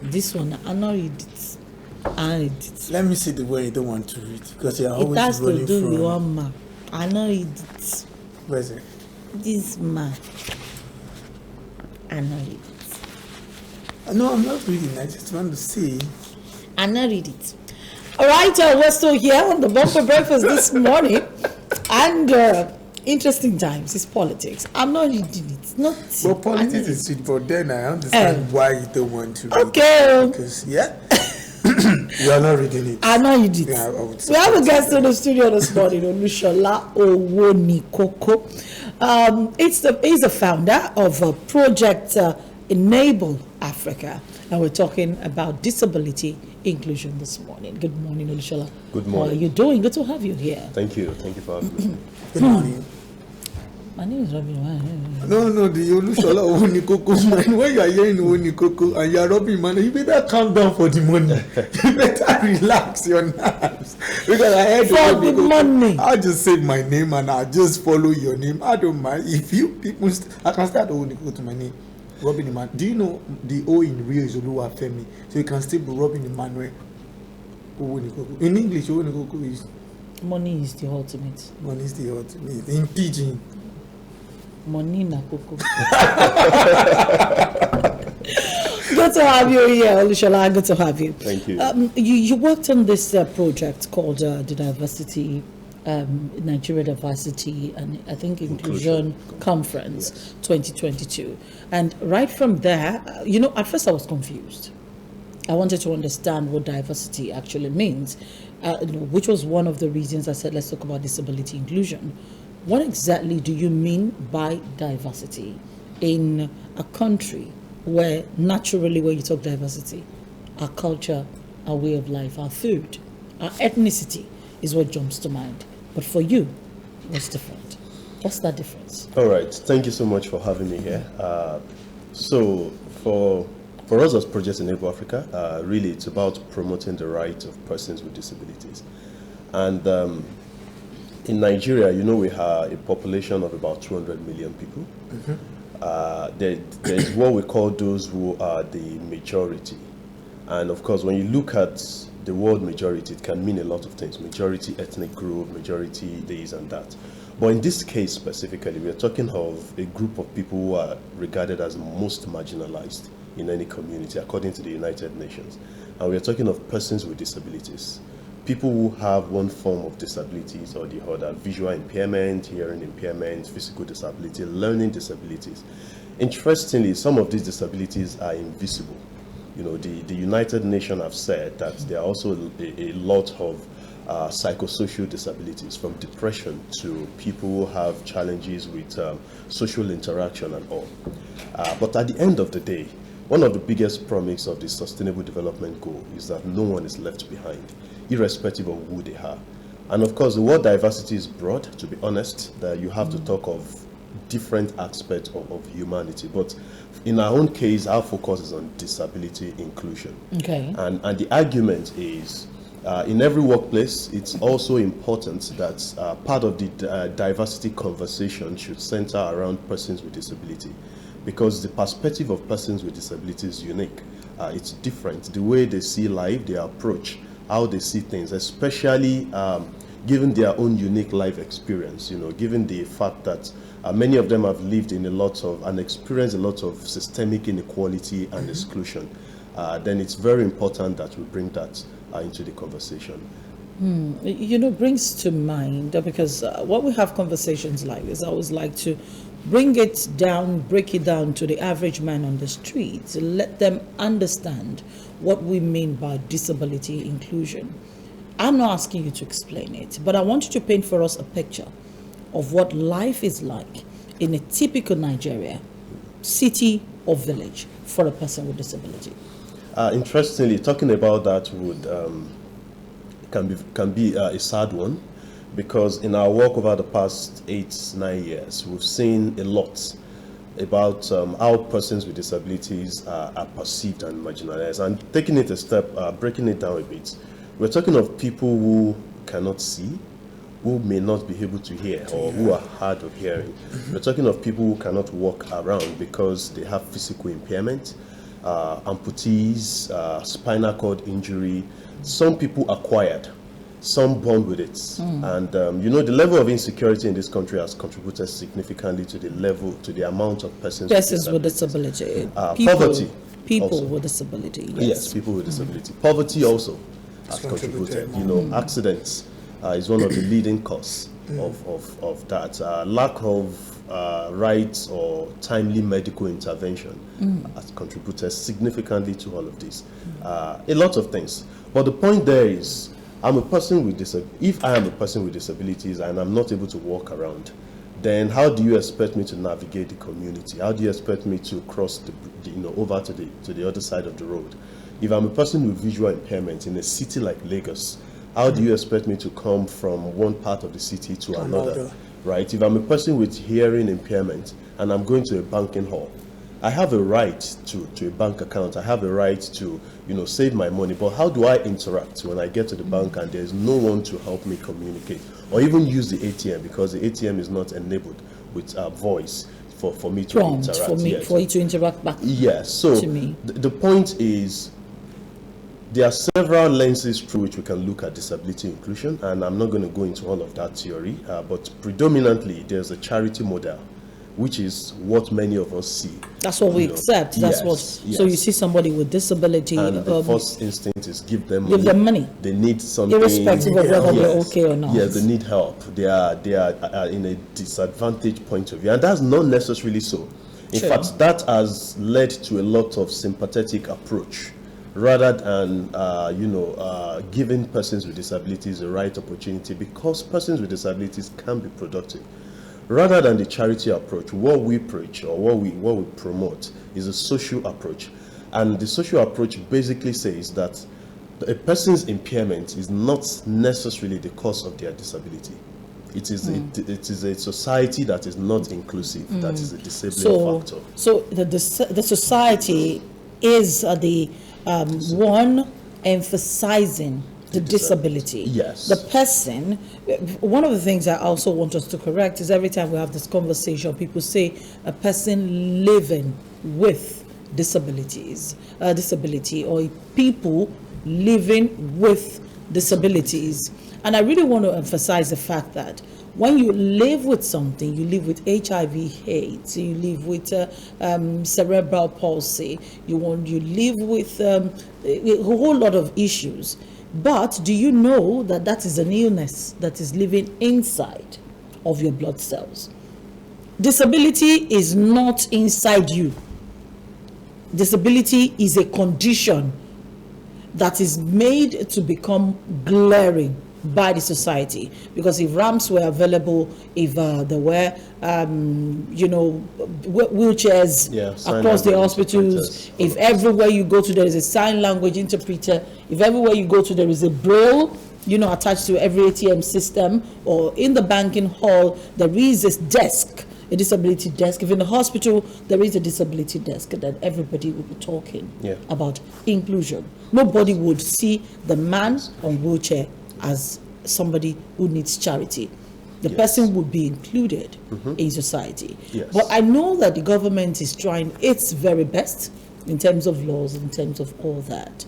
This one, I not read it. I read it. Let me see the way you don't want to read, because you're It always has to running do with from. one map. I not read it. Where is it? This map. I not read it. No, I'm not reading. I just want to see. I not read it. All right, we're still here on the bumper breakfast this morning, and interesting times. It's politics. I'm not reading it. Not. Well, politics is sweet, but then I understand why you don't want to read Okay. it. Because, yeah, you are not reading it. I know you did. Yeah, I would We have a support guest you. in the studio this morning, Olushola Owonikoko. He's the founder of Project Enable Africa, and we're talking about disability inclusion this morning. Good morning, Olushola. Good How morning. are you doing? Good to have you here. Thank you for having me. Good morning. My name is Robin. No, the Olushola Owonikoko man. When you are hearing Owonikoko and you are robbing money, you better calm down for the money. You better relax your nerves. Because I heard For the money. I'll just say my name and I'll just follow your name. I don't mind. If you people, I can start Owonikoko to my name. Robin Emmanuel. Do you know the O in real is Oluwafemi? So you can still be Robin Emmanuel Owonikoko. In English, Owonikoko is Money is the ultimate. money is the ultimate. In pidgin. Money na koko. Good to have you here, Olushola. Good to have you. Thank you. You worked on this project called the Diversity, Nigeria Diversity and I think Inclusion Conference 2022. And right from there, at first I was confused. I wanted to understand what diversity actually means, which was one of the reasons I said, let's talk about disability inclusion. What exactly do you mean by diversity in a country where naturally when you talk diversity, our culture, our way of life, our food, our ethnicity is what jumps to mind. But for you, what's different? What's that difference? All right. Thank you so much for having me here. So for us as Project Enable Africa, really it's about promoting the rights of persons with disabilities. And in Nigeria, we have a population of about 200 million people. There's what we call those who are the majority. And of course, when you look at the word majority, it can mean a lot of things. Majority ethnic group, majority this and that. But in this case specifically, we are talking of a group of people who are regarded as most marginalized in any community, according to the United Nations. And we are talking of persons with disabilities. People who have one form of disabilities or the other, visual impairment, hearing impairment, physical disability, learning disabilities. Interestingly, some of these disabilities are invisible. The United Nations have said that there are also a lot of psychosocial disabilities, from depression to people who have challenges with social interaction and all. But at the end of the day, one of the biggest promises of the Sustainable Development Goal is that no one is left behind, irrespective of who they are. And of course, the word diversity is broad, to be honest, that you have to talk of different aspects of humanity. But in our own case, our focus is on disability inclusion. Okay. And the argument is, in every workplace, it's also important that part of the diversity conversation should center around persons with disability, because the perspective of persons with disability is unique. It's different. The way they see life, their approach, how they see things, especially given their own unique life experience, given the fact that many of them have lived in and experienced a lot of systemic inequality and exclusion, then it's very important that we bring that into the conversation. Brings to mind, because when we have conversations like this, I always like to break it down to the average man on the streets, let them understand what we mean by disability inclusion. I'm not asking you to explain it, but I want you to paint for us a picture of what life is like in a typical Nigeria, city or village, for a person with disability. Interestingly, talking about that would can be a sad one, because in our work over the past 8-9 years, we've seen a lot about how persons with disabilities are perceived and marginalized. And taking it a step, breaking it down a bit, we're talking of people who cannot see, who may not be able to hear or who are hard of hearing. We're talking of people who cannot walk around because they have physical impairment, amputees, spinal cord injury. Some people acquired, some born with it. And the level of insecurity in this country has contributed significantly to the amount of persons with disability. Poverty. People also. With disability. Yes, people with disability. Poverty also has contributed. Accidents is one of the leading causes of that. Lack of rights or timely medical intervention has contributed significantly to all of this. A lot of things. But the point there is, I'm a person with if I am a person with disabilities and I'm not able to walk around, then how do you expect me to navigate the community? How do you expect me to cross over to the other side of the road? If I'm a person with visual impairment in a city like Lagos, how do you expect me to come from one part of the city to another? Right? If I'm a person with hearing impairment and I'm going to a banking hall, I have a right to a bank account. I have a right to, save my money. But how do I interact when I get to the bank and there's no one to help me communicate or even use the ATM, because the ATM is not enabled with voice for me to interact. For you to interact back. Yes. So to me. The point is, there are several lenses through which we can look at disability inclusion, and I'm not going to go into all of that theory, but predominantly there's a charity model, which is what many of us see. That's what we accept. That's So you see somebody with disability, and the first instinct is give them money. They need something, irrespective of whether they're okay or not. Yes, they need help. They are in a disadvantaged point of view, and that's not necessarily so. In fact, that has led to a lot of sympathetic approach, rather than giving persons with disabilities the right opportunity, because persons with disabilities can be productive. Rather than the charity approach, what we preach or what we promote is a social approach. And the social approach basically says that a person's impairment is not necessarily the cause of their disability. It is a society that is not inclusive, that is a disabling factor. So the society is the one emphasizing the disability. Yes. The person, one of the things I also want us to correct is every time we have this conversation, people say a person living with disability, or people living with disabilities. And I really want to emphasize the fact that when you live with something, you live with HIV/AIDS, you live with cerebral palsy, you live with a whole lot of issues. But do you know that that is an illness that is living inside of your blood cells? Disability is not inside you. Disability is a condition that is made to become glaring by the society, because if ramps were available, if there were wheelchairs across the hospitals, if everywhere you go to there is a sign language interpreter, if everywhere you go to there is a braille attached to every ATM system, or in the banking hall there is a desk, a disability desk, if in the hospital there is a disability desk, then everybody would be talking about inclusion. Nobody would see the man on wheelchair as somebody who needs charity. The person would be included in society. But I know that the government is trying its very best in terms of laws, in terms of all that.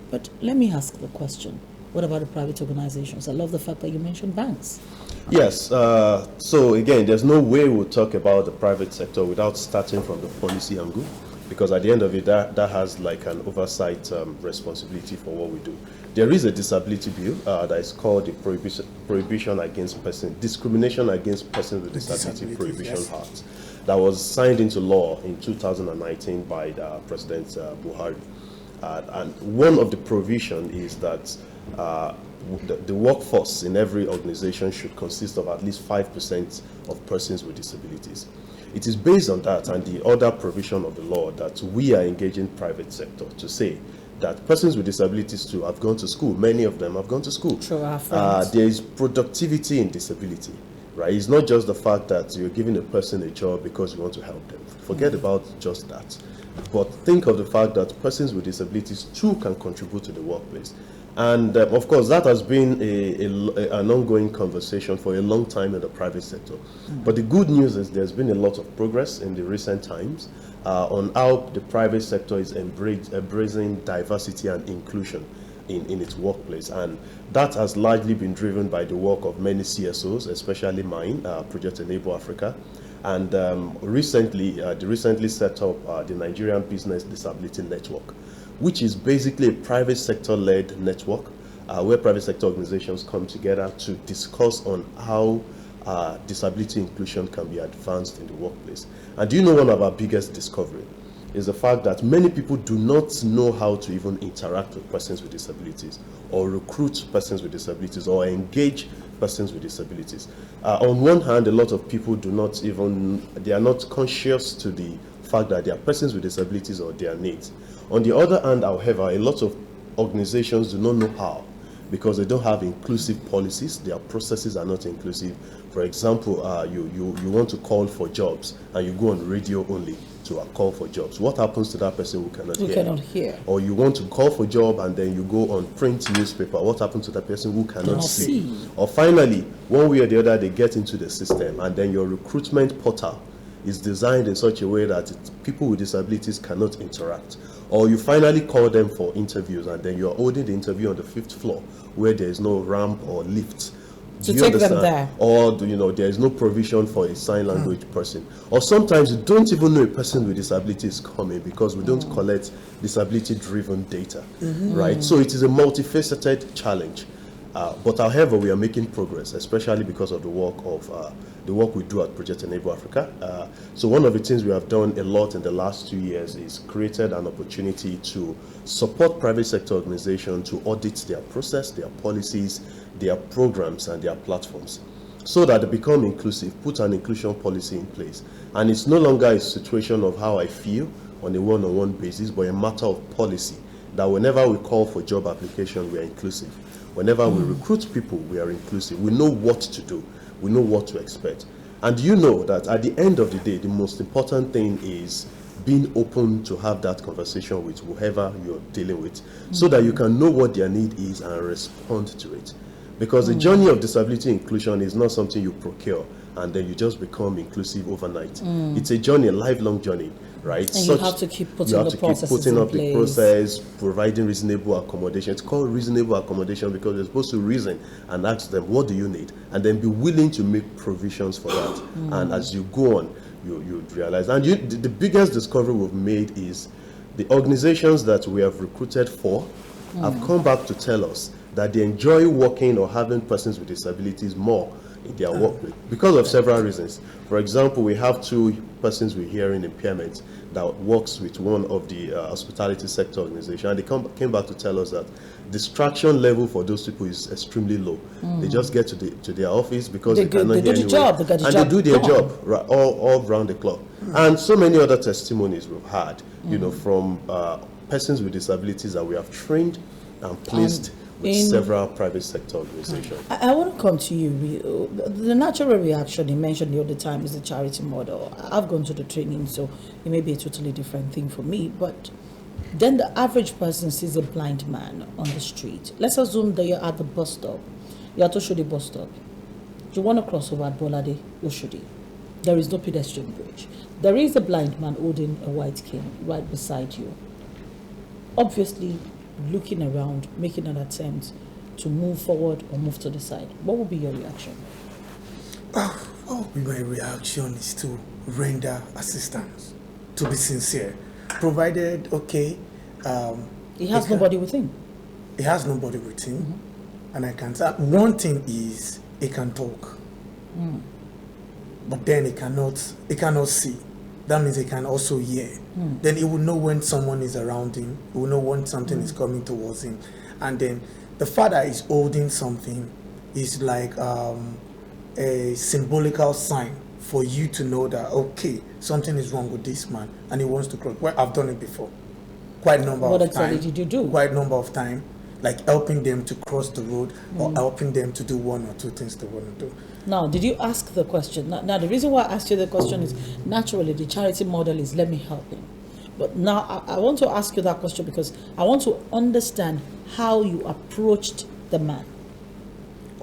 But let me ask the question, what about the private organizations? I love the fact that you mentioned banks. Yes, so again, there's no way we'll talk about the private sector without starting from the policy angle, because at the end of it, that has like an oversight responsibility for what we do. There is a disability bill that is called the Prohibition Against Discrimination Against Persons with Disability Prohibition Act, that was signed into law in 2019 by President Buhari. And one of the provisions is that the workforce in every organization should consist of at least 5% of persons with disabilities. It is based on that and the other provision of the law that we are engaging private sector to say that persons with disabilities too have gone to school. Many of them have gone to school. There is productivity in disability, right? It's not just the fact that you're giving a person a job because you want to help them. Forget about just that. But think of the fact that persons with disabilities too can contribute to the workplace. And of course, that has been an ongoing conversation for a long time in the private sector. But the good news is there's been a lot of progress in the recent times on how the private sector is embracing diversity and inclusion in its workplace. And that has largely been driven by the work of many CSOs, especially mine, Project Enable Africa. And recently set up the Nigerian Business Disability Network, which is basically a private sector-led network where private sector organizations come together to discuss on how disability inclusion can be advanced in the workplace. And do you know one of our biggest discovery is the fact that many people do not know how to even interact with persons with disabilities, or recruit persons with disabilities, or engage persons with disabilities. On one hand, a lot of people they are not conscious to the fact that they are persons with disabilities or their needs. On the other hand, however, a lot of organizations do not know how, because they don't have inclusive policies. Their processes are not inclusive. For example, you want to call for jobs and you go on radio only to call for jobs. What happens to that person who cannot hear? Or you want to call for job and then you go on print newspaper. What happens to that person who cannot see? Or finally, one way or the other, they get into the system and then your recruitment portal is designed in such a way that people with disabilities cannot interact. Or you finally call them for interviews and then you're holding the interview on the 5th floor where there is no ramp or lift to take them there. Or there is no provision for a sign language person. Or sometimes you don't even know a person with disability is coming because we don't collect disability-driven data, right? So it is a multifaceted challenge. But however, we are making progress, especially because of the work we do at Project Enable Africa. So one of the things we have done a lot in the last 2 years is created an opportunity to support private sector organizations to audit their process, their policies, their programs, and their platforms, so that they become inclusive, put an inclusion policy in place. And it's no longer a situation of how I feel on a one-on-one basis, but a matter of policy, that whenever we call for job application, we are inclusive. Whenever we recruit people, we are inclusive. We know what to do. We know what to expect. And you know that at the end of the day, the most important thing is being open to have that conversation with whoever you're dealing with, so that you can know what their need is and respond to it. Because the journey of disability inclusion is not something you procure and then you just become inclusive overnight. It's a journey, a lifelong journey, right? And you have to keep putting the process, providing reasonable accommodation. It's called reasonable accommodation because you're supposed to reason and ask them, what do you need? And then be willing to make provisions for that. And as you go on, you realize. And the biggest discovery we've made is the organizations that we have recruited for have come back to tell us that they enjoy working or having persons with disabilities more in their workplace because of several reasons. For example, we have 2 persons with hearing impairment that works with one of the hospitality sector organization, and they came back to tell us that distraction level for those people is extremely low. They just get to their office because they cannot hear anyway, and they do their job all around the clock. And so many other testimonies we've had, from persons with disabilities that we have trained and placed with several private sector organizations. I want to come to you. The natural reaction you mentioned the other time is the charity model. I've gone to the training, so it may be a totally different thing for me. But then the average person sees a blind man on the street. Let's assume that you're at the bus stop. You're at Oshodi bus stop. You want to cross over at Bolade, Oshodi. There is no pedestrian bridge. There is a blind man holding a white cane right beside you. Obviously, looking around, making an attempt to move forward or move to the side. What would be your reaction? My reaction is to render assistance, to be sincere, provided he has nobody with him. He has nobody with him, and I can say one thing is he can talk, but then he cannot see. That means he can also hear. Then he will know when someone is around him. He will know when something is coming towards him. And then the fact that he's holding something is like a symbolical sign for you to know that, okay, something is wrong with this man and he wants to cross. Well, I've done it before. Quite a number of times. What exactly did you do? Quite a number of times. Like helping them to cross the road or helping them to do 1 or 2 things they want to do. Now, did you ask the question? Now, the reason why I asked you the question is naturally the charity model is let me help him. But now I want to ask you that question because I want to understand how you approached the man.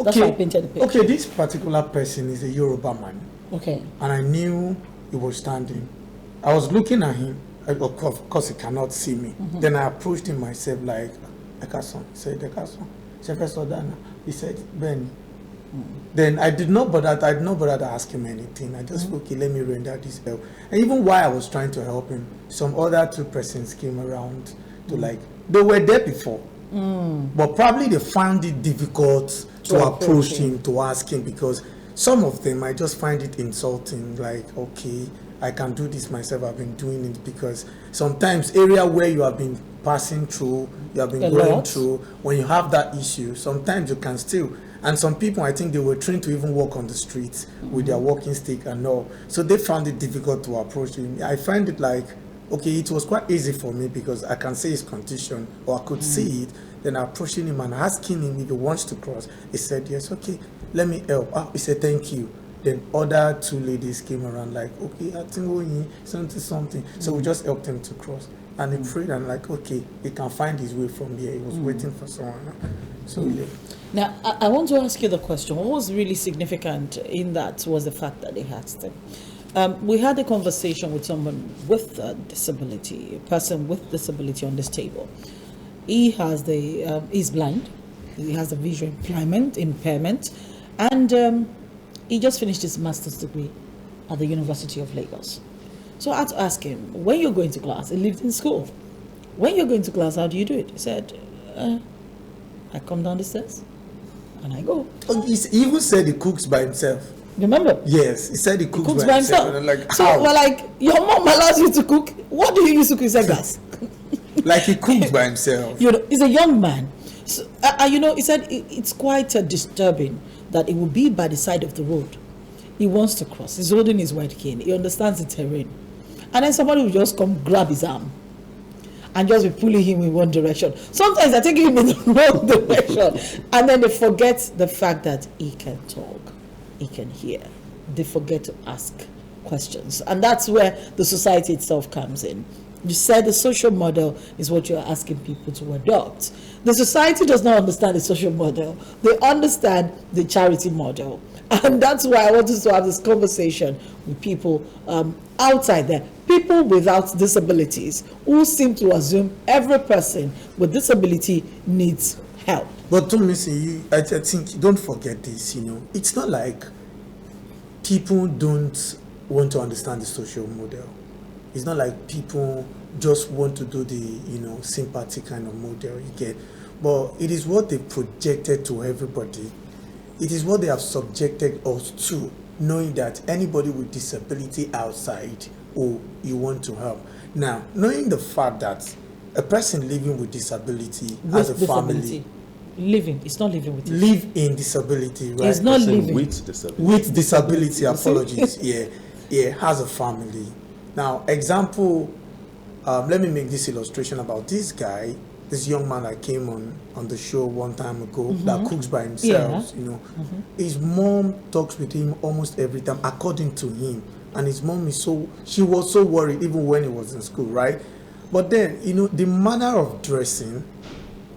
That's why I painted the picture. Okay, this particular person is a Yoruba man. Okay. And I knew he was standing. I was looking at him. Of course, he cannot see me. Then I approached him myself like, Ekason. He said, Ekason. He said, Professor Dana. He said, Ben. Then I did not bother to ask him anything. I just, okay, let me render this help. And even while I was trying to help him, some other two persons came around to like, they were there before. But probably they found it difficult to approach him, to ask him, because some of them I just find it insulting, like, okay, I can do this myself, I've been doing it, because sometimes area where you have been passing through, you have been going through, when you have that issue, sometimes you can still, and some people, I think they were trained to even walk on the streets with their walking stick and all, so they found it difficult to approach him. I find it like, okay, it was quite easy for me because I can see his condition, or I could see it. Then approaching him and asking him if he wants to cross. He said, yes, okay, let me help. He said, thank you. Then other two ladies came around like, okay, I think we something. So we just helped him to cross. And he prayed and like, okay, he can find his way from here. He was waiting for someone. So yeah. Now, I want to ask you the question. What was really significant in that was the fact that they asked him. We had a conversation with someone with a disability, a person with disability on this table. He has he's blind, he has a visual impairment, and he just finished his master's degree at the University of Lagos. So I had to ask him, when you're going to class, he lived in school. When you're going to class, how do you do it? He said, I come down the stairs and I go. Oh, he even said he cooks by himself. Remember? Yes, he said he cooks by himself. And I'm like, so we're like, your mom allows you to cook. What do you use to cook? He said, gas. Like he cooks by himself. You know, he's a young man. So, you know, he said it's quite disturbing that it will be by the side of the road. He wants to cross. He's holding his white cane. He understands the terrain. And then somebody will just come grab his arm and just be pulling him in one direction. Sometimes I take him in the wrong direction. And then they forget the fact that he can talk. He can hear. They forget to ask questions. And that's where the society itself comes in. You said the social model is what you're asking people to adopt. The society does not understand the social model. They understand the charity model. And that's why I wanted to have this conversation with people outside there. People without disabilities who seem to assume every person with disability needs help. But to me, I think, don't forget this, you know. It's not like people don't want to understand the social model. It's not like people just want to do the, you know, sympathy kind of model you get. But it is what they projected to everybody. It is what they have subjected us to, knowing that anybody with disability outside, oh, you want to help. Now, knowing the fact that a person living with disability has a family. Living, it's not living with it. Live in disability, right? It's not living with disability. With disability, apologies. Yeah, has a family. Now, example, let me make this illustration about this guy, this young man that came on the show one time ago that cooks by himself, you know. His mom talks with him almost every time, according to him. And his mom she was so worried even when he was in school, right? But then, you know, the manner of dressing,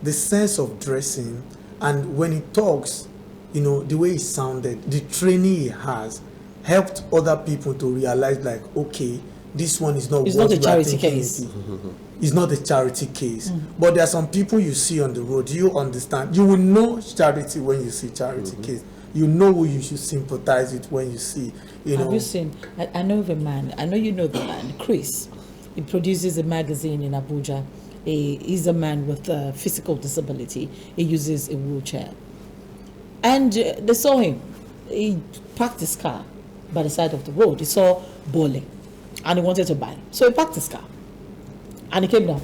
the sense of dressing, and when he talks, you know, the way he sounded, the training he has, helped other people to realize, like, okay, this one is not. It's not a charity case. It's not a charity case. But there are some people you see on the road. You understand. You will know charity when you see charity case. You know who you should sympathize with when you see. You know. Have you seen? I know the man. I know you know the man, Chris. He produces a magazine in Abuja. He's a man with a physical disability. He uses a wheelchair. And they saw him. He parked his car by the side of the road. He saw bowling and he wanted to buy. So he parked his car and he came down.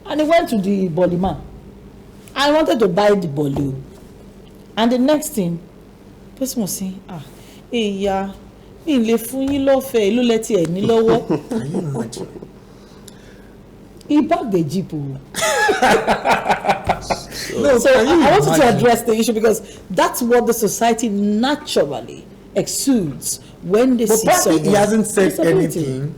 And he went to the bowling man. And he wanted to buy the bowling. And the next thing, the person was saying, yeah, can you imagine? He parked the Jeep. So I wanted to address the issue because that's what the society naturally exudes when they see someone. He hasn't said anything.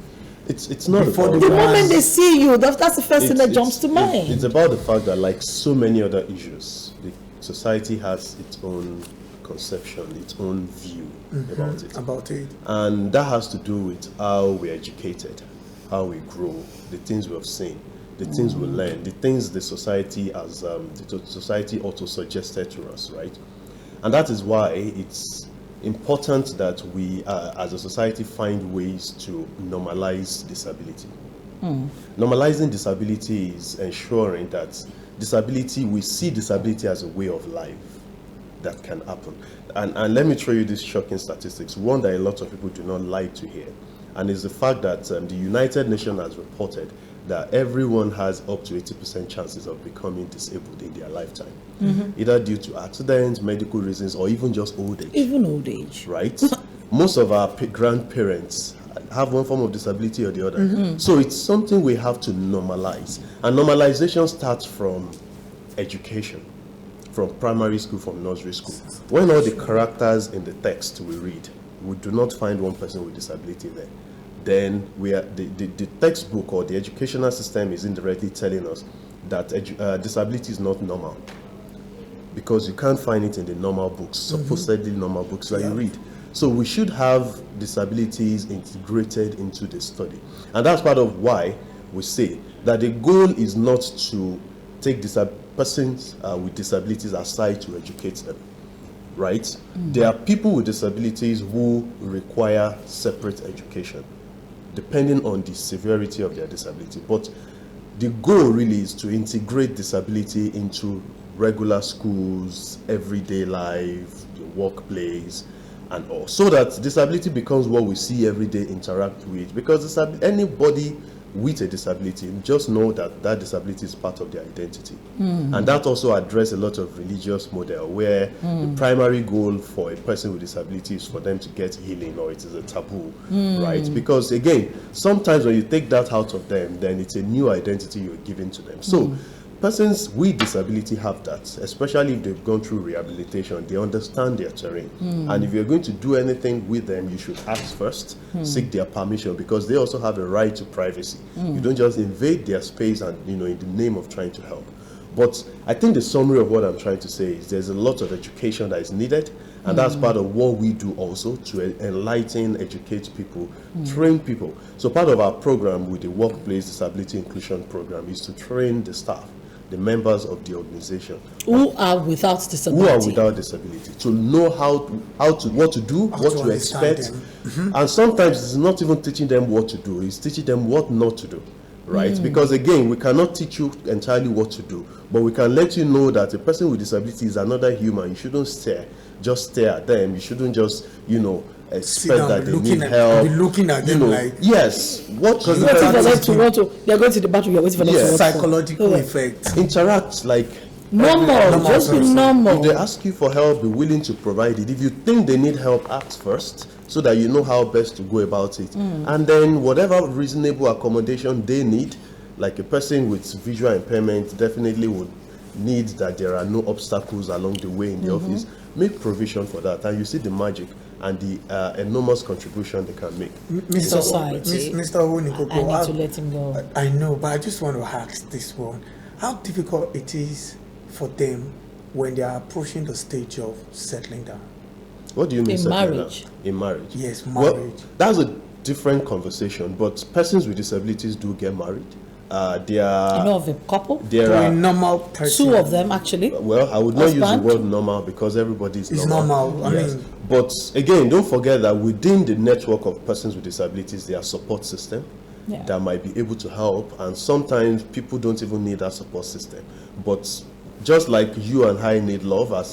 It's not Before about The the that. moment they see you, that's the first thing that jumps to mind. It's about the fact that, like so many other issues, the society has its own conception, its own view about it. And that has to do with how we're educated, how we grow, the things we have seen, the things we learn, the things the society has, the society also suggested to us, right? And that is why it's important that we, as a society, find ways to normalize disability. Normalizing disability is ensuring that we see disability as a way of life that can happen. And let me show you these shocking statistics, one that a lot of people do not like to hear, and is the fact that the United Nations has reported that everyone has up to 80% chances of becoming disabled in their lifetime, either due to accidents, medical reasons, or even just old age. Even old age. Right? Most of our grandparents have one form of disability or the other. So it's something we have to normalize. And normalization starts from education, from primary school, from nursery school. When all the characters in the text we read, we do not find one person with disability there, then we are, the textbook or the educational system is indirectly telling us that disability is not normal, because you can't find it in the normal books, supposedly normal books that you read. So we should have disabilities integrated into the study. And that's part of why we say that the goal is not to take persons with disabilities aside to educate them, right? There are people with disabilities who require separate education, depending on the severity of their disability. But the goal really is to integrate disability into regular schools, everyday life, the workplace, and all, so that disability becomes what we see every day, interact with. Because anybody with a disability, just know that that disability is part of their identity. And that also addresses a lot of religious model where the primary goal for a person with disability is for them to get healing, or it is a taboo, right? Because again, sometimes when you take that out of them, then it's a new identity you're giving to them. So persons with disability have that, especially if they've gone through rehabilitation. They understand their terrain. And if you're going to do anything with them, you should ask first, seek their permission, because they also have a right to privacy. You don't just invade their space and, in the name of trying to help. But I think the summary of what I'm trying to say is there's a lot of education that is needed, and that's part of what we do also, to enlighten, educate people, train people. So part of our program with the Workplace Disability Inclusion Program is to train the staff, the members of the organization Who are without disability, to know what to do, what to expect. And sometimes it's not even teaching them what to do, it's teaching them what not to do, right? Because again, we cannot teach you entirely what to do, but we can let you know that a person with disability is another human. You shouldn't just stare at them. You shouldn't just expect that they need help. Be looking at them like, yes, what They're going to the bathroom, you're waiting for them to Yes. walk psychological forward. effect. interact like Normal, just be person. normal. if they ask you for help, be willing to provide it. If you think they need help, ask first, so that you know how best to go about it. And then whatever reasonable accommodation they need, like a person with visual impairment definitely would need that there are no obstacles along the way in the office. Make provision for that, and you see the magic and the enormous contribution they can make. Mr. Society. Mr. Onikoko, I need to let him go. I know, but I just want to ask this one: how difficult it is for them when they are approaching the stage of settling down? What do you mean In settling down? marriage. In marriage. Yes, Well, marriage. that's a different conversation, but persons with disabilities do get married. They are. You know of a couple? There For a are. normal person, Two of them, actually. Well, I would not use the Husband? word normal because everybody is It's normal. normal. I Yes. mean, But again, don't forget that within the network of persons with disabilities, there are support system Yeah. that might be able to help, and sometimes people don't even need that support system. But just like you and I need love as